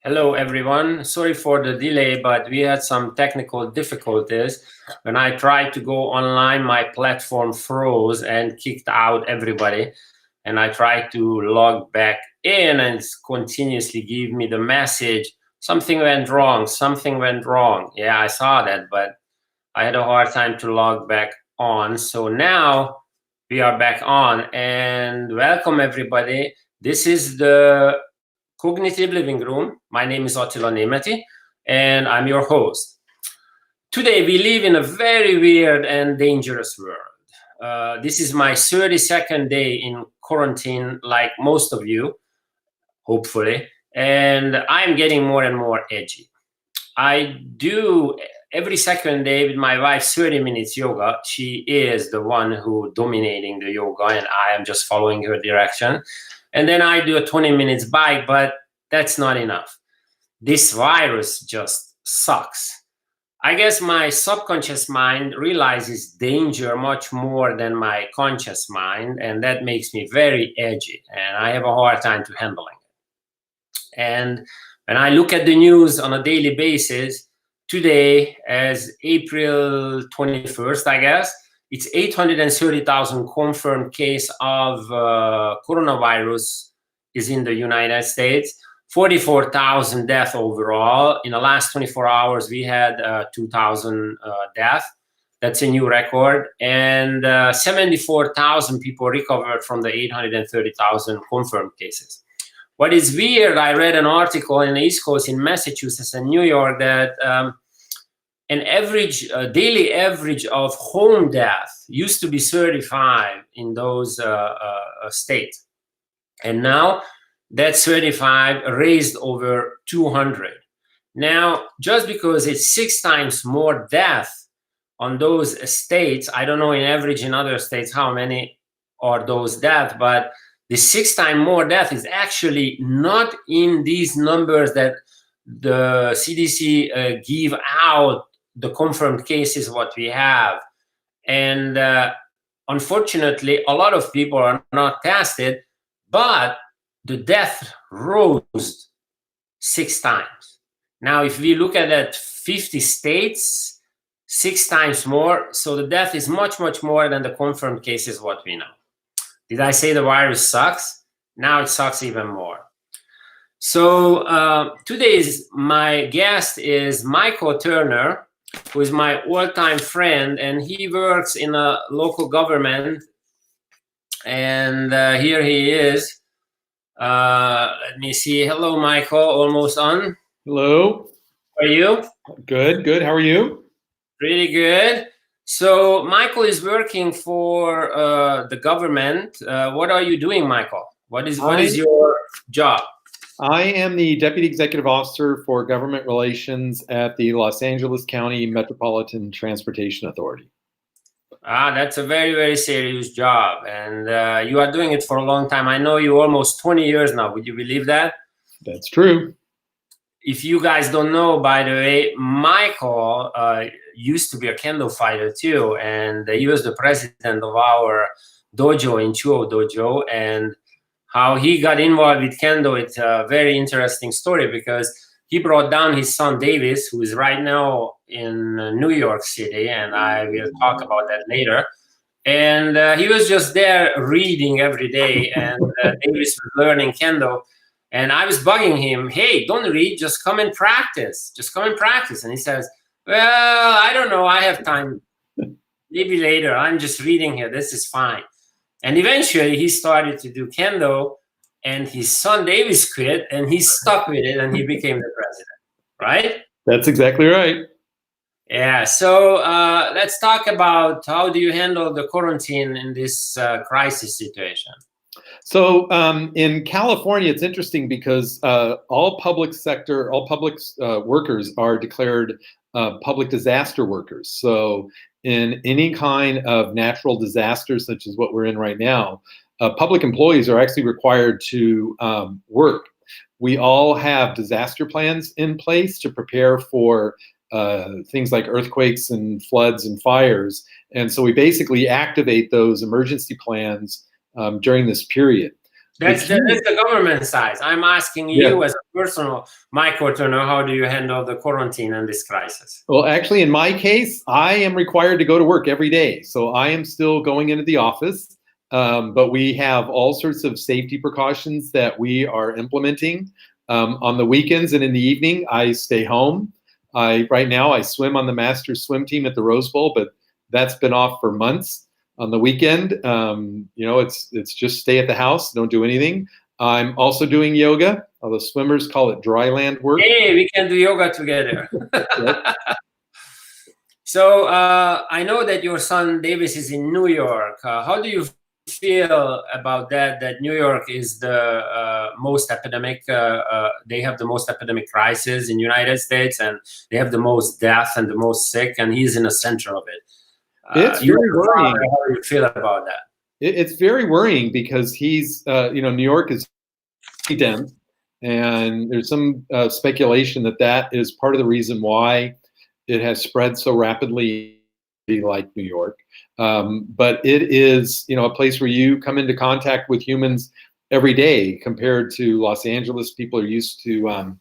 Hello, everyone. Sorry for the delay, but we had some technical difficulties. When I tried to go online, my platform froze and kicked out everybody. And I tried to log back in and it's continuously give me the message, something went wrong, something went wrong. Yeah, I saw that, but I had a hard time to log back on. So now we are back on and welcome everybody. This is the Cognitive Living Room. My name is Attila Németi, and I'm your host. Today, we live in a very weird and dangerous world. This is my 32nd day in quarantine, like most of you, hopefully, and I'm getting more and more edgy. I do every second day with my wife 30 minutes yoga. She is the one who dominating the yoga, and I am just following her direction. And then I do a 20 minutes bike, but that's not enough. This virus just sucks. I guess my subconscious mind realizes danger much more than my conscious mind, and that makes me very edgy, and I have a hard time to handling it. And when I look at the news on a daily basis, today, as April 21st, I guess, it's 830,000 confirmed case of coronavirus is in the United States. 44,000 deaths overall. In the last 24 hours, we had 2,000 deaths. That's a new record. And 74,000 people recovered from the 830,000 confirmed cases. What is weird, I read an article in the East Coast in Massachusetts and New York that an average daily average of home death used to be 35 in those states, and now that's 35 raised over 200. Now, just because it's 6 times more death on those states, I don't know in average in other states how many are those deaths, but the 6 times more death is actually not in these numbers that the CDC give out the confirmed cases what we have. And unfortunately, a lot of people are not tested, but the death rose 6 times. Now, if we look at that 50 states, 6 times more. So the death is much, much more than the confirmed cases what we know. Did I say the virus sucks? Now it sucks even more. So today's my guest is Michael Turner, who is my all-time friend, and he works in a local government. And here he is. Let me see. Hello, Michael. Almost on. Hello. How are you? Good, good. How are you? Pretty good. So Michael is working for the government. What are you doing, Michael? What is your job? I am the Deputy Executive Officer for Government Relations at the Los Angeles County Metropolitan Transportation Authority. That's a very, very serious job. And you are doing it for a long time. I know you almost 20 years now. Would you believe that? That's true. If you guys don't know, by the way, Michael used to be a kendo fighter too. And he was the president of our dojo in Chuo Dojo. And how he got involved with kendo, it's a very interesting story because he brought down his son Davis, who is right now in New York City, and I will talk about that later. And he was just there reading every day, and Davis was learning kendo. And I was bugging him, hey, don't read, just come and practice. Just come and practice. And he says, well, I don't know, I have time. Maybe later, I'm just reading here, this is fine. And eventually he started to do kendo, and his son Davis quit, and he stuck with it, and he became the president, right? That's exactly right. Yeah, so let's talk about how do you handle the quarantine in this crisis situation? So in California, it's interesting because all public workers are declared public disaster workers. So in any kind of natural disaster, such as what we're in right now, public employees are actually required to work. We all have disaster plans in place to prepare for things like earthquakes and floods and fires. And so we basically activate those emergency plans during this period. That's the government side. I'm asking you Yeah. as a personal micro to know, how do you handle the quarantine and this crisis? Well, actually, in my case, I am required to go to work every day. So I am still going into the office, but we have all sorts of safety precautions that we are implementing. On the weekends and in the evening, I stay home. Right now, I swim on the Masters swim team at the Rose Bowl, but that's been off for months. On the weekend, it's just stay at the house, don't do anything. I'm also doing yoga. The swimmers call it dry land work. Hey, we can do yoga together. Yep. So I know that your son Davis is in New York. How do you feel about that? That New York is the most epidemic. They have the most epidemic crisis in the United States, and they have the most death and the most sick, and he's in the center of it. It's very worrying. How do you feel about that? It's very worrying because he's, New York is dense, and there's some speculation that is part of the reason why it has spread so rapidly, like New York. But it is, a place where you come into contact with humans every day compared to Los Angeles. People are used to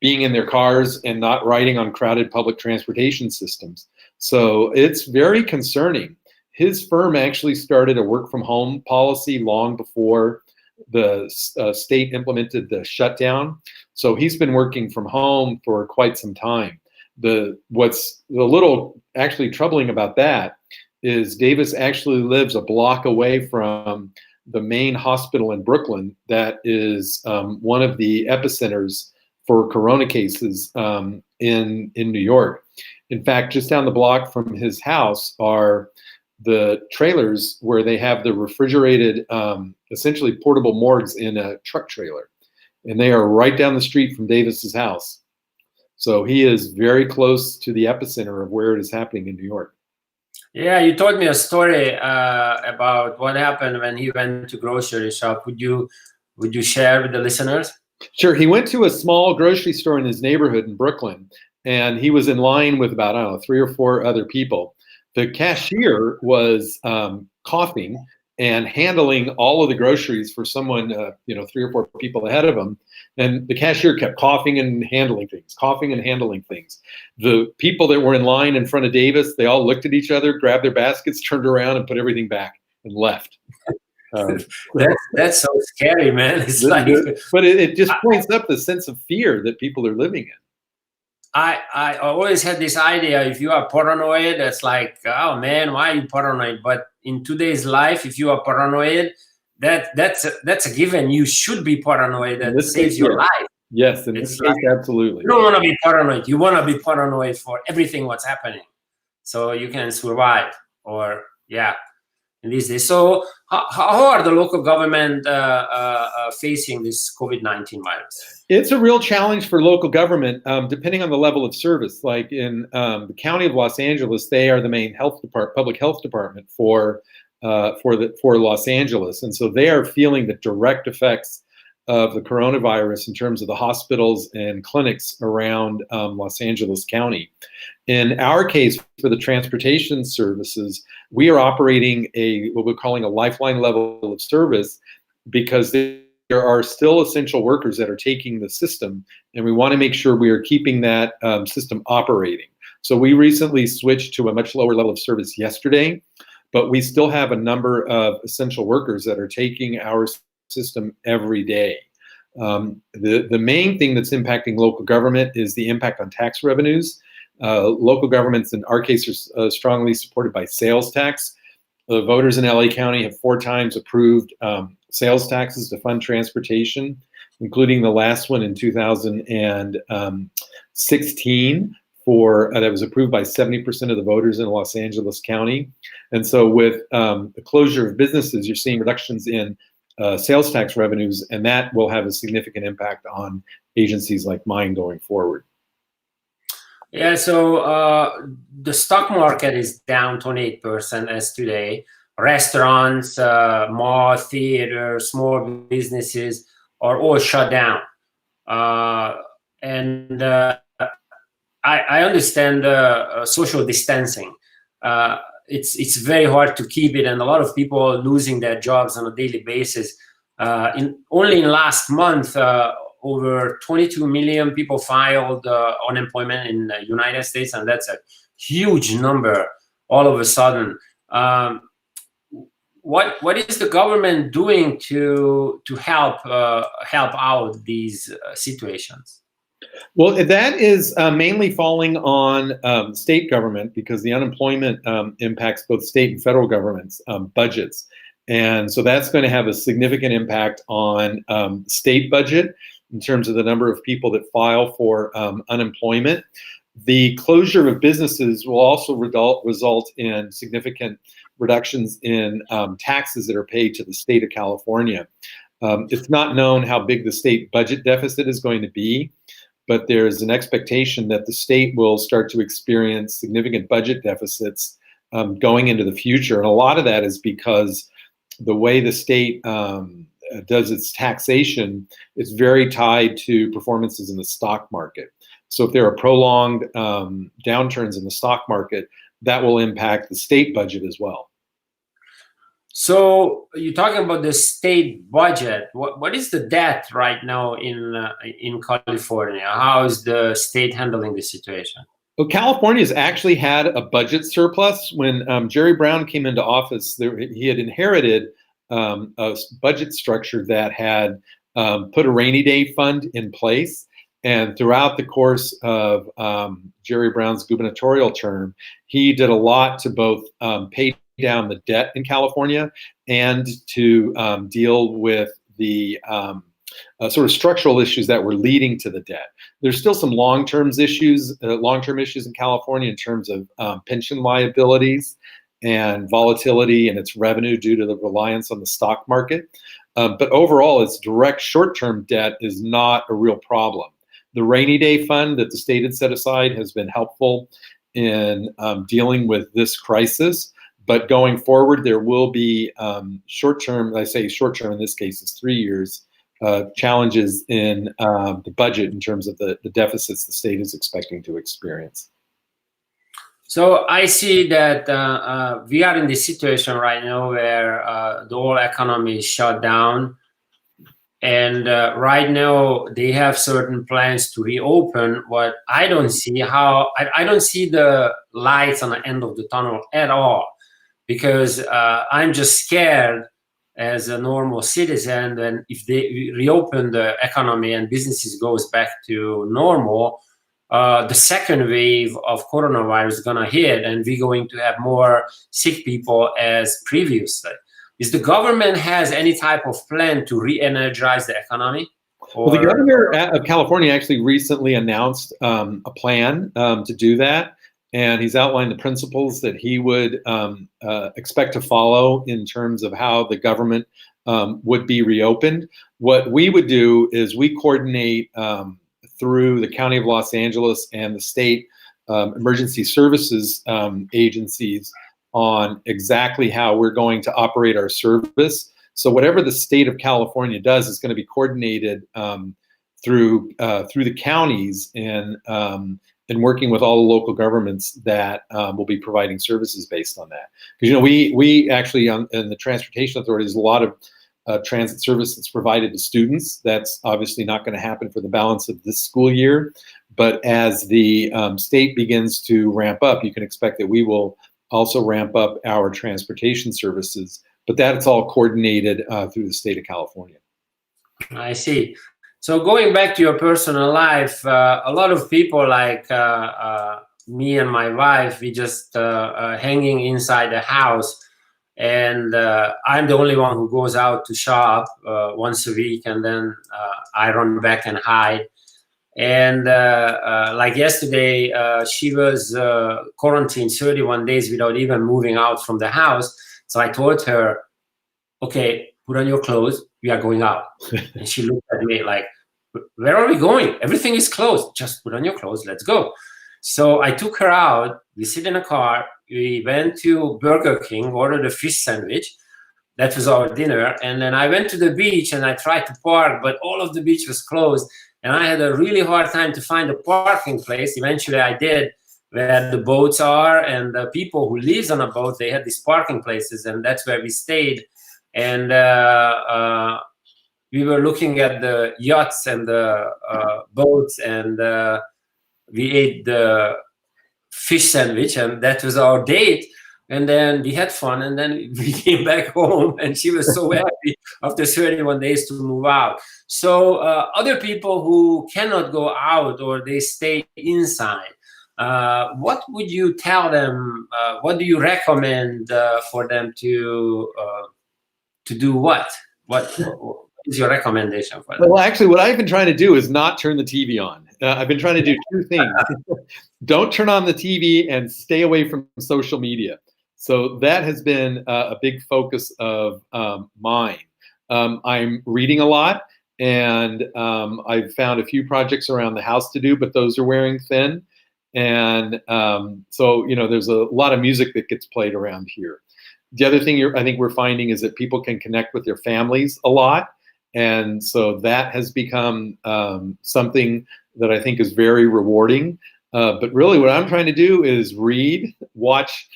being in their cars and not riding on crowded public transportation systems. So it's very concerning. His firm actually started a work from home policy long before the state implemented the shutdown. So he's been working from home for quite some time. What's a little actually troubling about that is Davis actually lives a block away from the main hospital in Brooklyn that is one of the epicenters for corona cases in New York. In fact, just down the block from his house are the trailers where they have the refrigerated, essentially portable morgues in a truck trailer. And they are right down the street from Davis's house. So he is very close to the epicenter of where it is happening in New York. Yeah, you told me a story about what happened when he went to grocery shop. Would you share with the listeners? Sure. He went to a small grocery store in his neighborhood in Brooklyn, and he was in line with about, 3 or 4 other people. The cashier was coughing and handling all of the groceries for someone, 3 or 4 people ahead of him. And the cashier kept coughing and handling things. The people that were in line in front of Davis, they all looked at each other, grabbed their baskets, turned around, and put everything back and left. That's so scary, man. It's but it just points up the sense of fear that people are living in. I always had this idea, if you are paranoid, that's like, oh man, why are you paranoid? But in today's life, if you are paranoid, that's a given. You should be paranoid. That saves your life. Yes, in this case, absolutely. You don't want to be paranoid. You want to be paranoid for everything what's happening, so you can survive. Or in these days. So how are the local government facing this COVID-19 virus? It's a real challenge for local government, depending on the level of service. Like in the county of Los Angeles, they are the main public health department for Los Angeles, and so they are feeling the direct effects of the coronavirus in terms of the hospitals and clinics around Los Angeles County. In our case, for the transportation services, we are operating what we're calling a lifeline level of service, because there are still essential workers that are taking the system, and we want to make sure we are keeping that system operating. So we recently switched to a much lower level of service yesterday, but we still have a number of essential workers that are taking our system every day. The main thing that's impacting local government is the impact on tax revenues. Local governments, in our case, are strongly supported by sales tax. The voters in LA County have 4 times approved sales taxes to fund transportation, including the last one in 2016 that was approved by 70% of the voters in Los Angeles County. And so with the closure of businesses, you're seeing reductions in sales tax revenues, and that will have a significant impact on agencies like mine going forward. Yeah, so the stock market is down 28% as today. Restaurants, malls, theaters, small businesses are all shut down. And I understand social distancing. It's very hard to keep it, and a lot of people are losing their jobs on a daily basis. only in last month, over 22 million people filed unemployment in the United States, and that's a huge number all of a sudden. What is the government doing to help out these situations? Well, that is mainly falling on state government, because the unemployment impacts both state and federal governments' budgets. And so that's going to have a significant impact on state budget in terms of the number of people that file for unemployment. The closure of businesses will also result in significant reductions in taxes that are paid to the state of California. It's not known how big the state budget deficit is going to be, but there's an expectation that the state will start to experience significant budget deficits going into the future. And a lot of that is because the way the state does its taxation is very tied to performances in the stock market. So if there are prolonged downturns in the stock market, that will impact the state budget as well. So you're talking about the state budget. What is the debt right now in California? How is the state handling the situation? Well, California's actually had a budget surplus. When Jerry Brown came into office, he had inherited a budget structure that had put a rainy day fund in place. And throughout the course of Jerry Brown's gubernatorial term, he did a lot to both pay down the debt in California and to deal with the sort of structural issues that were leading to the debt. There's still some long-term issues in California in terms of pension liabilities and volatility in its revenue due to the reliance on the stock market. But overall, its direct short-term debt is not a real problem. The rainy day fund that the state had set aside has been helpful in dealing with this crisis. But going forward, there will be short-term, I say short-term in this case is 3 years, challenges in the budget in terms of the deficits the state is expecting to experience. So I see that we are in this situation right now where the whole economy is shut down. And right now they have certain plans to reopen. What I don't see I don't see the lights on the end of the tunnel at all, because I'm just scared as a normal citizen. And if they reopen the economy and businesses goes back to normal, the second wave of coronavirus is gonna hit, and we're going to have more sick people as previously. Is the government has any type of plan to re-energize the economy? Well, the governor of California actually recently announced a plan to do that. And he's outlined the principles that he would expect to follow in terms of how the government would be reopened. What we would do is we coordinate through the County of Los Angeles and the state emergency services agencies on exactly how we're going to operate our service. So whatever the state of California does is going to be coordinated through the counties and working with all the local governments that will be providing services based on that. Because we actually in the Transportation Authority, there's a lot of transit service that's provided to students. That's obviously not going to happen for the balance of this school year. But as the state begins to ramp up, you can expect that we will also ramp up our transportation services, but that's all coordinated through the state of California. I see. So going back to your personal life, a lot of people like me and my wife, we just hanging inside the house, and I'm the only one who goes out to shop once a week, and then I run back and hide. And like yesterday, she was quarantined 31 days without even moving out from the house. So I told her, okay, put on your clothes, we are going out. And she looked at me like, where are we going? Everything is closed. Just put on your clothes, let's go. So I took her out, we sit in a car, we went to Burger King, ordered a fish sandwich. That was our dinner. And then I went to the beach and I tried to park, but all of the beach was closed. And I had a really hard time to find a parking place. Eventually I did, where the boats are, and the people who lives on a boat, they had these parking places, and that's where we stayed. And we were looking at the yachts and the boats, and we ate the fish sandwich, and that was our date. And then we had fun, and then we came back home, and she was so happy after 31 days to move out. So other people who cannot go out or they stay inside, what would you tell them? What do you recommend for them to do? What is your recommendation for them? Well, actually, what I've been trying to do is not turn the TV on. I've been trying to do two things. Don't turn on the TV and stay away from social media. So that has been a big focus of mine. I'm reading a lot, and I've found a few projects around the house to do, but those are wearing thin. And so, there's a lot of music that gets played around here. The other thing I think we're finding is that people can connect with their families a lot. And so that has become something that I think is very rewarding. But really what I'm trying to do is read, watch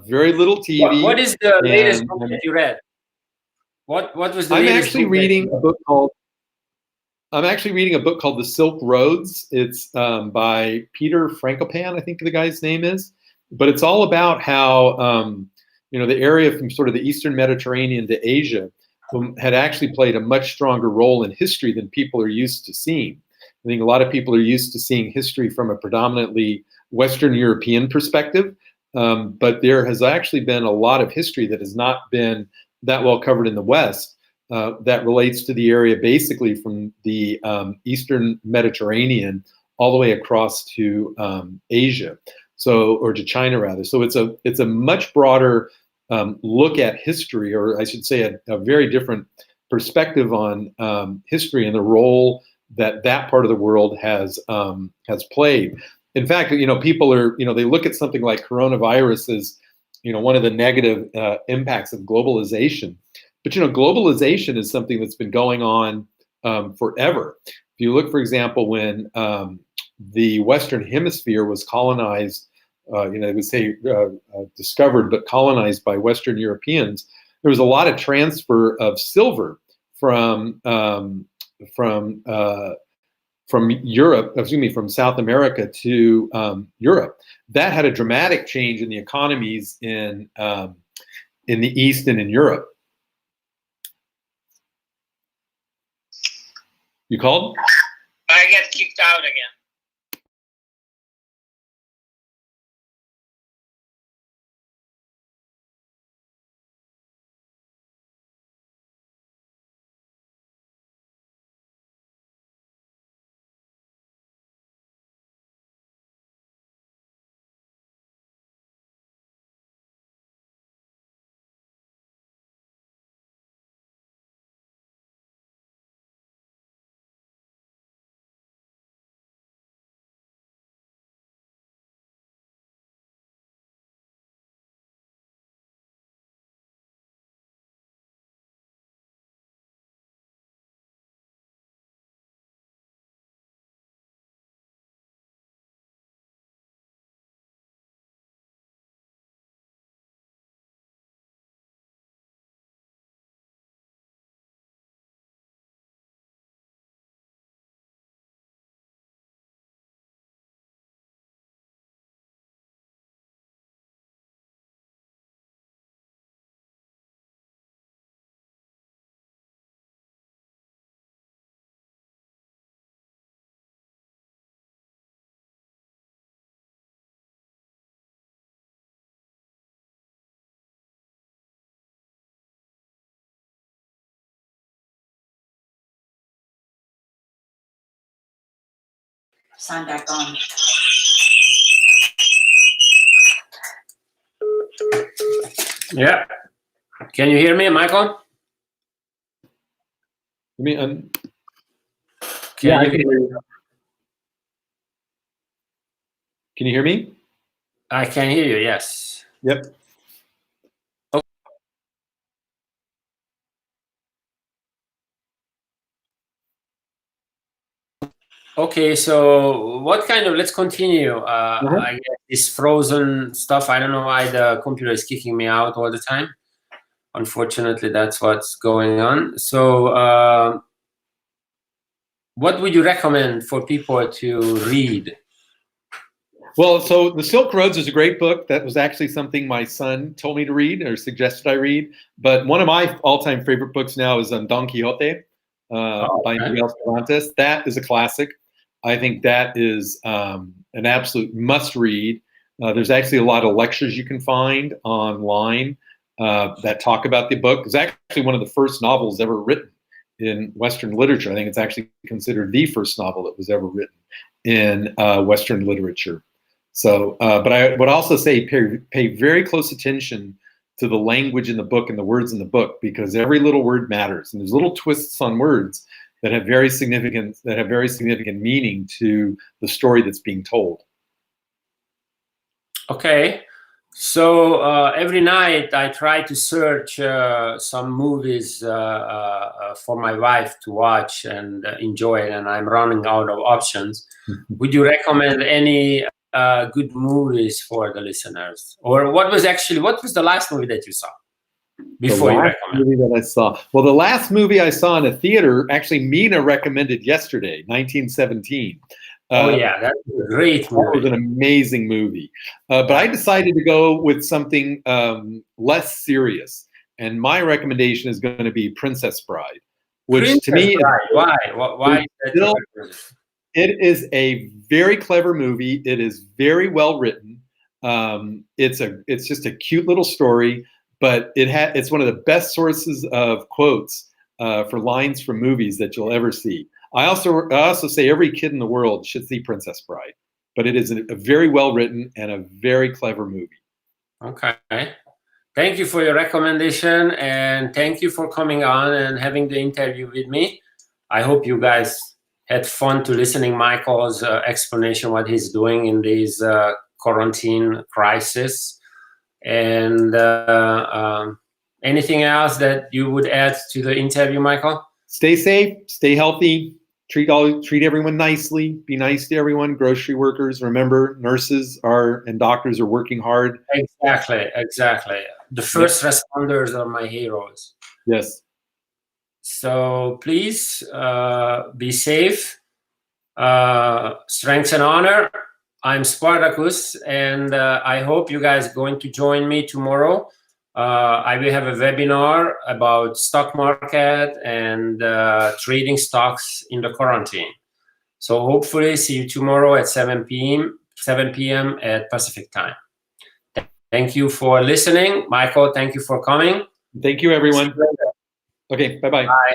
very little TV. What is the latest book that you read? What was the latest actually book reading a book called I'm actually reading a book called The Silk Roads. It's by Peter Frankopan, I think the guy's name is. But it's all about how the area from sort of the Eastern Mediterranean to Asia had actually played a much stronger role in history than people are used to seeing. I think a lot of people are used to seeing history from a predominantly Western European perspective, but there has actually been a lot of history that has not been that well covered in the West that relates to the area basically from the Eastern Mediterranean all the way across to Asia, or to China rather. So it's a much broader look at history, or I should say a very different perspective on history and the role that part of the world has played. In fact, people are, they look at something like coronavirus as, one of the negative impacts of globalization. But, globalization is something that's been going on forever. If you look, for example, when the Western Hemisphere was colonized, they would say discovered, but colonized by Western Europeans, there was a lot of transfer of silver from Europe, from South America to Europe. That had a dramatic change in the economies in the East and in Europe. You called? I get kicked out again. Sign back on. Yeah. Can you hear me, Michael? Can you hear you. Can you hear me? I can hear you, yes. Yep. Okay, so let's continue. I get this frozen stuff. I don't know why the computer is kicking me out all the time. Unfortunately, that's what's going on. So what would you recommend for people to read? Well, so The Silk Roads is a great book. That was actually something my son told me to read or suggested I read. But one of my all-time favorite books now is Don Quixote by Miguel Cervantes. That is a classic. I think that is an absolute must-read. There's actually a lot of lectures you can find online that talk about the book. It's actually one of the first novels ever written in Western literature. I think it's actually considered the first novel that was ever written in Western literature. So, but I would also say pay very close attention to the language in the book and the words in the book, because every little word matters, and there's little twists on words that have very significant meaning to the story that's being told. Okay, so every night I try to search some movies for my wife to watch and enjoy it, and I'm running out of options. Would you recommend any good movies for the listeners? Or what was the last movie that you saw before you recommend? Movie that I saw. Well, the last movie I saw in a theater, actually Mina recommended yesterday, 1917. Oh yeah, that's a great movie. That was an amazing movie. But I decided to go with something less serious. And my recommendation is going to be Princess Bride, which to me, why? Why? It is a very clever movie. It is very well written. It's just a cute little story, but it's one of the best sources of quotes for lines from movies that you'll ever see. I also say every kid in the world should see Princess Bride, but it is a very well written and a very clever movie. Okay. Thank you for your recommendation, and thank you for coming on and having the interview with me. I hope you guys had fun to listening Michael's explanation what he's doing in this quarantine crisis. And anything else that you would add to the interview, Michael? Stay safe, stay healthy, treat everyone nicely, be nice to everyone, grocery workers. Remember, nurses and doctors are working hard. Exactly. The first responders are my heroes. Yes. So please be safe. Strength and honor. I'm Spartacus, and I hope you guys are going to join me tomorrow. I will have a webinar about stock market and trading stocks in the quarantine. So hopefully see you tomorrow at 7 p.m. at Pacific time. Thank you for listening. Michael, thank you for coming. Thank you, everyone. Okay, bye-bye. Bye.